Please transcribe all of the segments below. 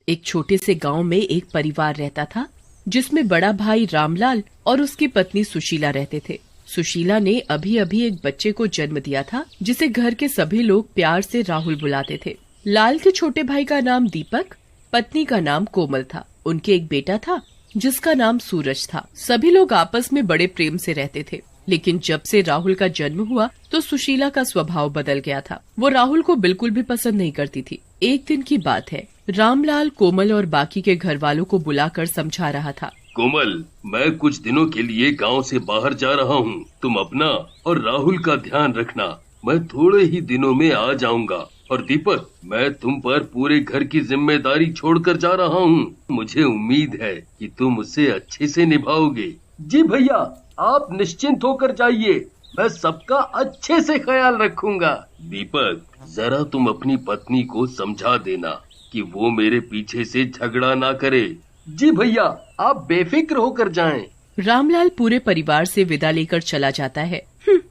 एक छोटे से गांव में एक परिवार रहता था जिसमें बड़ा भाई रामलाल और उसकी पत्नी सुशीला रहते थे। सुशीला ने अभी अभी एक बच्चे को जन्म दिया था जिसे घर के सभी लोग प्यार से राहुल बुलाते थे। लाल के छोटे भाई का नाम दीपक, पत्नी का नाम कोमल था। उनके एक बेटा था जिसका नाम सूरज था। सभी लोग आपस में बड़े प्रेम से रहते थे, लेकिन जब से राहुल का जन्म हुआ तो सुशीला का स्वभाव बदल गया था। वो राहुल को बिल्कुल भी पसंद नहीं करती थी। एक दिन की बात है, रामलाल कोमल और बाकी के घर वालों को बुलाकर समझा रहा था। कोमल, मैं कुछ दिनों के लिए गांव से बाहर जा रहा हूँ। तुम अपना और राहुल का ध्यान रखना। मैं थोड़े ही दिनों में आ जाऊंगा। और दीपक, मैं तुम पर पूरे घर की जिम्मेदारी छोड़कर जा रहा हूँ। मुझे उम्मीद है कि तुम उसे अच्छे से निभाओगे। जी भैया, आप निश्चिंत होकर जाइए। मैं सबका अच्छे से ख्याल रखूंगा। दीपक, जरा तुम अपनी पत्नी को समझा देना कि वो मेरे पीछे से झगड़ा ना करे। जी भैया, आप बेफिक्र होकर जाएं। रामलाल पूरे परिवार से विदा लेकर चला जाता है।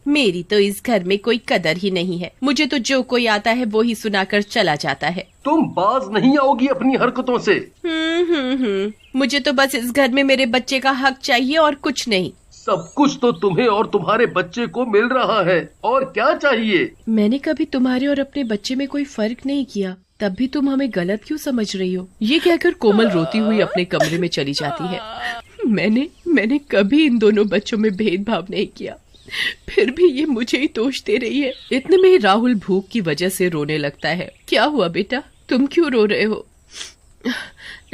मेरी तो इस घर में कोई कदर ही नहीं है। मुझे तो जो कोई आता है वो ही सुनाकर चला जाता है। तुम बाज नहीं आओगी अपनी हरकतों से। मुझे तो बस इस घर में मेरे बच्चे का हक चाहिए और कुछ नहीं। सब कुछ तो तुम्हें और तुम्हारे बच्चे को मिल रहा है, और क्या चाहिए? मैंने कभी तुम्हारे और अपने बच्चे में कोई फर्क नहीं किया, तब भी तुम हमें गलत क्यों समझ रही हो? ये कहकर कोमल रोती हुई अपने कमरे में चली जाती है। मैंने कभी इन दोनों बच्चों में भेदभाव नहीं किया, फिर भी ये मुझे ही दोष दे रही है। इतने में ही राहुल भूख की वजह से रोने लगता है। क्या हुआ बेटा, तुम क्यों रो रहे हो?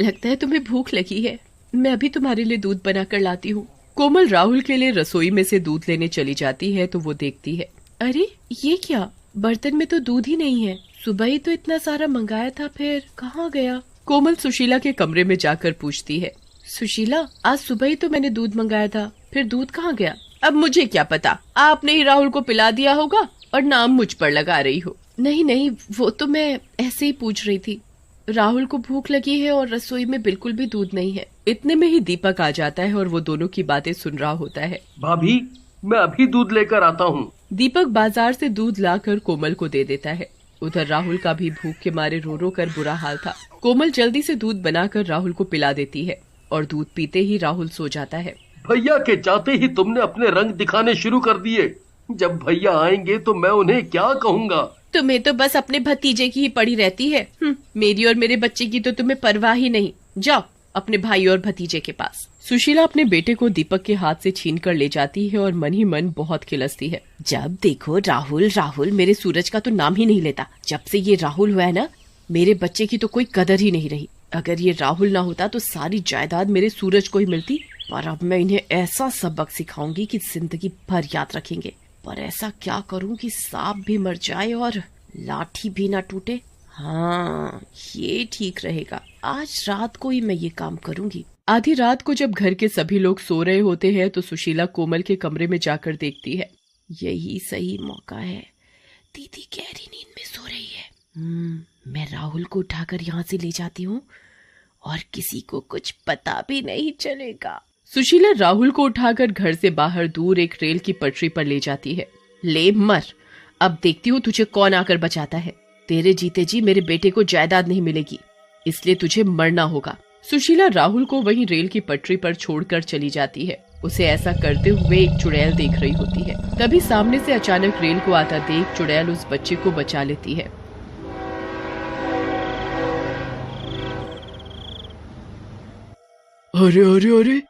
लगता है तुम्हें भूख लगी है। मैं अभी तुम्हारे लिए दूध बनाकर लाती हूँ। कोमल राहुल के लिए रसोई में से दूध लेने चली जाती है तो वो देखती है, अरे ये क्या, बर्तन में तो दूध ही नहीं है। सुबह ही तो इतना सारा मंगाया था, फिर कहाँ गया? कोमल सुशीला के कमरे में जाकर पूछती है, सुशीला, आज सुबह ही तो मैंने दूध मंगाया था, फिर दूध कहाँ गया? अब मुझे क्या पता, आपने ही राहुल को पिला दिया होगा और नाम मुझ पर लगा रही हो। नहीं, वो तो मैं ऐसे ही पूछ रही थी। राहुल को भूख लगी है और रसोई में बिल्कुल भी दूध नहीं है। इतने में ही दीपक आ जाता है और वो दोनों की बातें सुन रहा होता है। भाभी, मैं अभी दूध लेकर आता हूँ। दीपक बाजार से दूध लाकर कोमल को दे देता है। उधर राहुल का भी भूख के मारे रो रो कर बुरा हाल था। कोमल जल्दी से दूध बनाकर राहुल को पिला देती है और दूध पीते ही राहुल सो जाता है। भैया के जाते ही तुमने अपने रंग दिखाने शुरू कर दिए। जब भैया आएंगे तो मैं उन्हें क्या कहूँगा? तुम्हें तो बस अपने भतीजे की ही पड़ी रहती है। मेरी और मेरे बच्चे की तो तुम्हें परवाह ही नहीं। जाओ अपने भाई और भतीजे के पास। सुशीला अपने बेटे को दीपक के हाथ से छीन कर ले जाती है और मन ही मन बहुत खिलसती है। जब देखो राहुल, मेरे सूरज का तो नाम ही नहीं लेता। जब से ये राहुल हुआ है ना, मेरे बच्चे की तो कोई कदर ही नहीं रही। अगर ये राहुल ना होता तो सारी जायदाद मेरे सूरज को ही मिलती। पर अब मैं इन्हें ऐसा सबक सिखाऊंगी कि जिंदगी भर याद रखेंगे। पर ऐसा क्या करूं कि सांप भी मर जाए और लाठी भी ना टूटे। हाँ, ये ठीक रहेगा। आज रात को ही मैं ये काम करूंगी। आधी रात को जब घर के सभी लोग सो रहे होते हैं तो सुशीला कोमल के कमरे में जाकर देखती है। यही सही मौका है। दीदी गहरी नींद में सो रही है। मैं राहुल को उठाकर यहाँ से ले जाती हूँ और किसी को कुछ पता भी नहीं चलेगा। सुशीला राहुल को उठाकर घर से बाहर दूर एक रेल की पटरी पर ले जाती है। ले मर, अब देखती हूँ तुझे कौन आकर बचाता है। तेरे जीते जी मेरे बेटे को जायदाद नहीं मिलेगी, इसलिए तुझे मरना होगा। सुशीला राहुल को वहीं रेल की पटरी पर छोड़कर चली जाती है। उसे ऐसा करते हुए एक चुड़ैल देख रही होती है। तभी सामने से अचानक रेल को आता देख चुड़ैल उस बच्चे को बचा लेती है। अरे,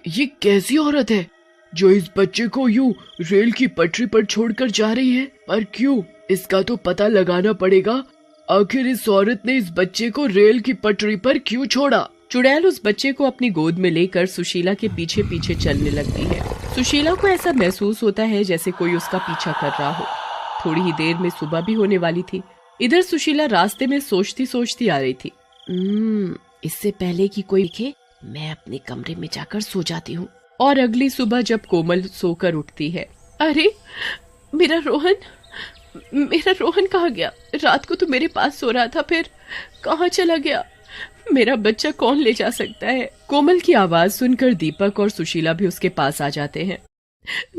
ये कैसी औरत है जो इस बच्चे को यूं रेल की पटरी पर छोड़कर जा रही है? पर क्यों? इसका तो पता लगाना पड़ेगा। आखिर इस औरत ने इस बच्चे को रेल की पटरी पर क्यों छोड़ा? चुड़ैल उस बच्चे को अपनी गोद में लेकर सुशीला के पीछे पीछे चलने लगती है। सुशीला को ऐसा महसूस होता है जैसे कोई उसका पीछा कर रहा हो। थोड़ी ही देर में सुबह भी होने वाली थी। इधर सुशीला रास्ते में सोचती सोचती आ रही थी। इससे पहले कि कोई दिखे, मैं अपने कमरे में जाकर सो जाती हूँ। और अगली सुबह जब कोमल सोकर उठती है, अरे मेरा रोहन कहाँ गया? रात को तो मेरे पास सो रहा था, फिर कहाँ चला गया? मेरा बच्चा कौन ले जा सकता है? कोमल की आवाज सुनकर दीपक और सुशीला भी उसके पास आ जाते हैं।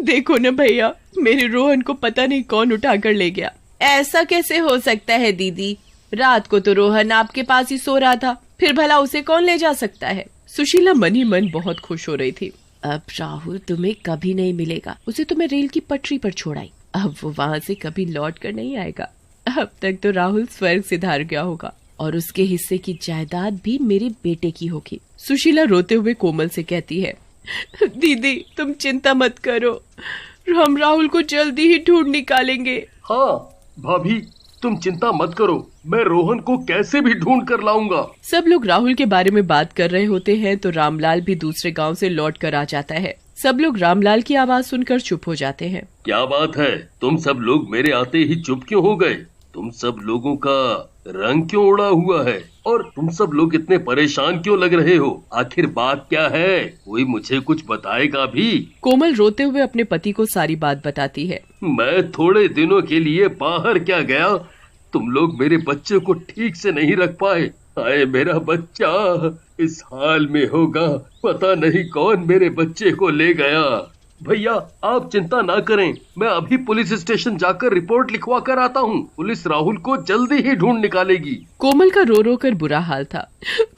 देखो ना भैया, मेरे रोहन को पता नहीं कौन उठा कर ले गया। ऐसा कैसे हो सकता है दीदी? रात को तो रोहन आपके पास ही सो रहा था, फिर भला उसे कौन ले जा सकता है। सुशीला मन ही मन बहुत खुश हो रही थी। अब राहुल तुम्हें कभी नहीं मिलेगा, उसे तो मैं रेल की पटरी पर छोड़ाई, अब वो वहाँ से कभी लौट कर नहीं आएगा। अब तक तो राहुल स्वर्ग सिधार गया होगा और उसके हिस्से की जायदाद भी मेरे बेटे की होगी। सुशीला रोते हुए कोमल से कहती है, दीदी तुम चिंता मत करो, हम राहुल को जल्दी ही ढूंढ निकालेंगे। हाँ भाभी, तुम चिंता मत करो, मैं रोहन को कैसे भी ढूंढ कर लाऊंगा। सब लोग राहुल के बारे में बात कर रहे होते हैं तो रामलाल भी दूसरे गांव से लौट कर आ जाता है। सब लोग रामलाल की आवाज सुनकर चुप हो जाते हैं। क्या बात है, तुम सब लोग मेरे आते ही चुप क्यों हो गए? तुम सब लोगों का रंग क्यों उड़ा हुआ है और तुम सब लोग इतने परेशान क्यों लग रहे हो? आखिर बात क्या है? कोई मुझे कुछ बताएगा भी? कोमल रोते हुए अपने पति को सारी बात बताती है। मैं थोड़े दिनों के लिए बाहर क्या गया, तुम लोग मेरे बच्चे को ठीक से नहीं रख पाए। आए मेरा बच्चा इस हाल में होगा, पता नहीं कौन मेरे बच्चे को ले गया। भैया आप चिंता ना करें, मैं अभी पुलिस स्टेशन जाकर रिपोर्ट लिखवा कर आता हूँ। पुलिस राहुल को जल्दी ही ढूंढ निकालेगी। कोमल का रो रो कर बुरा हाल था।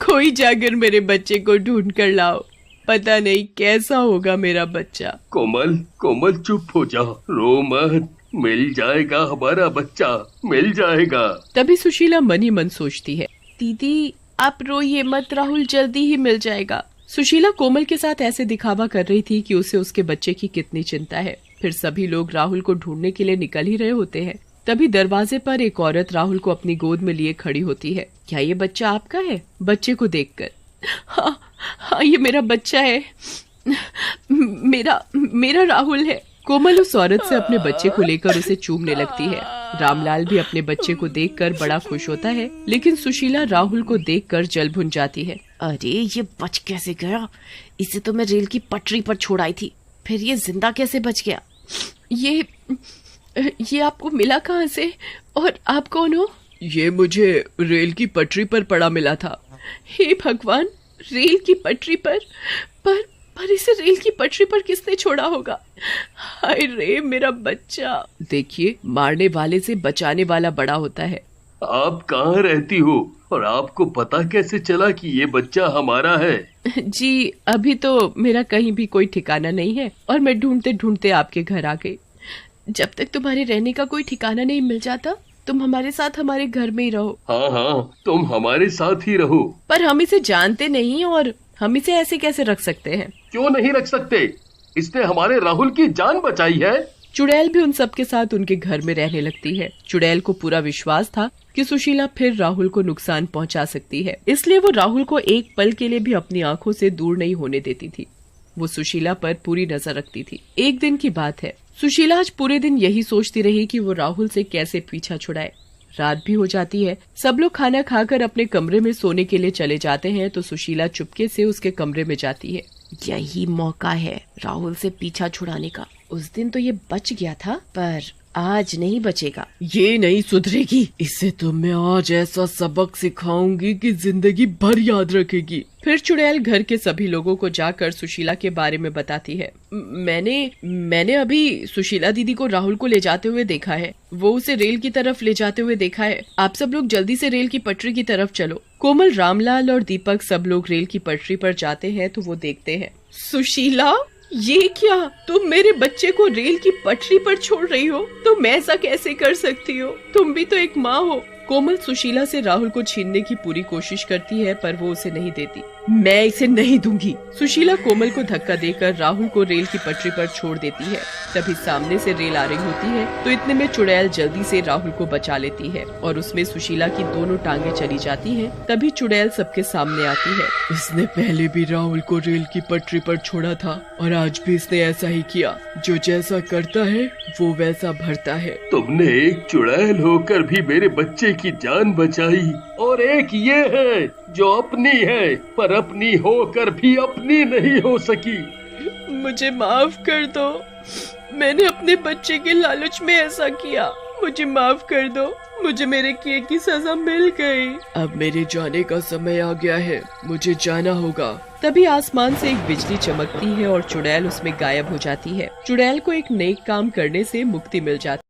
कोई जाकर मेरे बच्चे को ढूंढ कर लाओ, पता नहीं कैसा होगा मेरा बच्चा। कोमल चुप हो जा, रो मत, मिल जाएगा हमारा बच्चा, मिल जाएगा। तभी सुशीला मन ही मन सोचती है, दीदी आप रोइए मत, राहुल जल्दी ही मिल जाएगा। सुशीला कोमल के साथ ऐसे दिखावा कर रही थी कि उसे उसके बच्चे की कितनी चिंता है। फिर सभी लोग राहुल को ढूंढने के लिए निकल ही रहे होते हैं। तभी दरवाजे पर एक औरत राहुल को अपनी गोद में लिए खड़ी होती है। क्या ये बच्चा आपका है? बच्चे को देखकर, हाँ ये मेरा बच्चा है, मेरा राहुल है। कोमल उस औरत से अपने बच्चे को लेकर उसे चूमने लगती है। रामलाल भी अपने बच्चे को देखकर बड़ा खुश होता है, लेकिन सुशीला राहुल को देखकर जल भुन जाती है। अरे ये बच कैसे गया? इसे तो मैं रेल की पटरी पर छोड़ाई थी, फिर ये जिंदा कैसे बच गया? ये आपको मिला कहाँ से और आप कौन हो? ये मुझे रेल की पटरी पर पड़ा मिला था। हे भगवान, रेल की पटरी पर इसे रेल की पटरी पर किसने छोड़ा होगा? हाय रे मेरा बच्चा। देखिए, मारने वाले से बचाने वाला बड़ा होता है। आप कहाँ रहती हो और आपको पता कैसे चला कि ये बच्चा हमारा है? जी अभी तो मेरा कहीं भी कोई ठिकाना नहीं है और मैं ढूंढते ढूंढते आपके घर आ गई। जब तक तुम्हारे रहने का कोई ठिकाना नहीं मिल जाता, तुम हमारे साथ हमारे घर में ही रहो। हाँ तुम हमारे साथ ही रहो। पर हम इसे जानते नहीं और हम इसे ऐसे कैसे रख सकते हैं? क्यों नहीं रख सकते? इसने हमारे राहुल की जान बचाई है। चुड़ैल भी उन सब के साथ उनके घर में रहने लगती है। चुड़ैल को पूरा विश्वास था कि सुशीला फिर राहुल को नुकसान पहुंचा सकती है, इसलिए वो राहुल को एक पल के लिए भी अपनी आंखों से दूर नहीं होने देती थी। वो सुशीला पर पूरी नजर रखती थी। एक दिन की बात है, सुशीला आज पूरे दिन यही सोचती रही कि वो राहुल से कैसे पीछा छुड़ाए। रात भी हो जाती है। सब लोग खाना खाकर अपने कमरे में सोने के लिए चले जाते हैं तो सुशीला चुपके से उसके कमरे में जाती है। यही मौका है राहुल से पीछा छुड़ाने का। उस दिन तो ये बच गया था, पर आज नहीं बचेगा। ये नहीं सुधरेगी, इसे तो मैं आज ऐसा सबक सिखाऊंगी कि जिंदगी भर याद रखेगी। फिर चुड़ैल घर के सभी लोगों को जाकर सुशीला के बारे में बताती है। मैंने अभी सुशीला दीदी को राहुल को ले जाते हुए देखा है, वो उसे रेल की तरफ ले जाते हुए देखा है। आप सब लोग जल्दी से रेल की पटरी की तरफ चलो। कोमल, रामलाल और दीपक सब लोग रेल की पटरी पर जाते हैं तो वो देखते हैं, सुशीला ये क्या? तुम मेरे बच्चे को रेल की पटरी पर छोड़ रही हो? तुम ऐसा कैसे कर सकती हो? तुम भी तो एक माँ हो। कोमल सुशीला से राहुल को छीनने की पूरी कोशिश करती है पर वो उसे नहीं देती। मैं इसे नहीं दूंगी। सुशीला कोमल को धक्का देकर राहुल को रेल की पटरी पर छोड़ देती है। तभी सामने से रेल आ रही होती है तो इतने में चुड़ैल जल्दी से राहुल को बचा लेती है और उसमें सुशीला की दोनों टांगे चली जाती हैं। तभी चुड़ैल सबके सामने आती है। इसने पहले भी राहुल को रेल की पटरी पर छोड़ा था और आज भी इसने ऐसा ही किया। जो जैसा करता है वो वैसा भरता है। तुमने एक चुड़ैल होकर भी मेरे बच्चे की जान बचाई और एक ये है जो अपनी है पर अपनी होकर भी अपनी नहीं हो सकी। मुझे माफ कर दो, मैंने अपने बच्चे के लालच में ऐसा किया। मुझे माफ कर दो, मुझे मेरे किए की सजा मिल गई। अब मेरे जाने का समय आ गया है, मुझे जाना होगा। तभी आसमान से एक बिजली चमकती है और चुड़ैल उसमें गायब हो जाती है। चुड़ैल को एक नेक काम करने से मुक्ति मिल जाती है।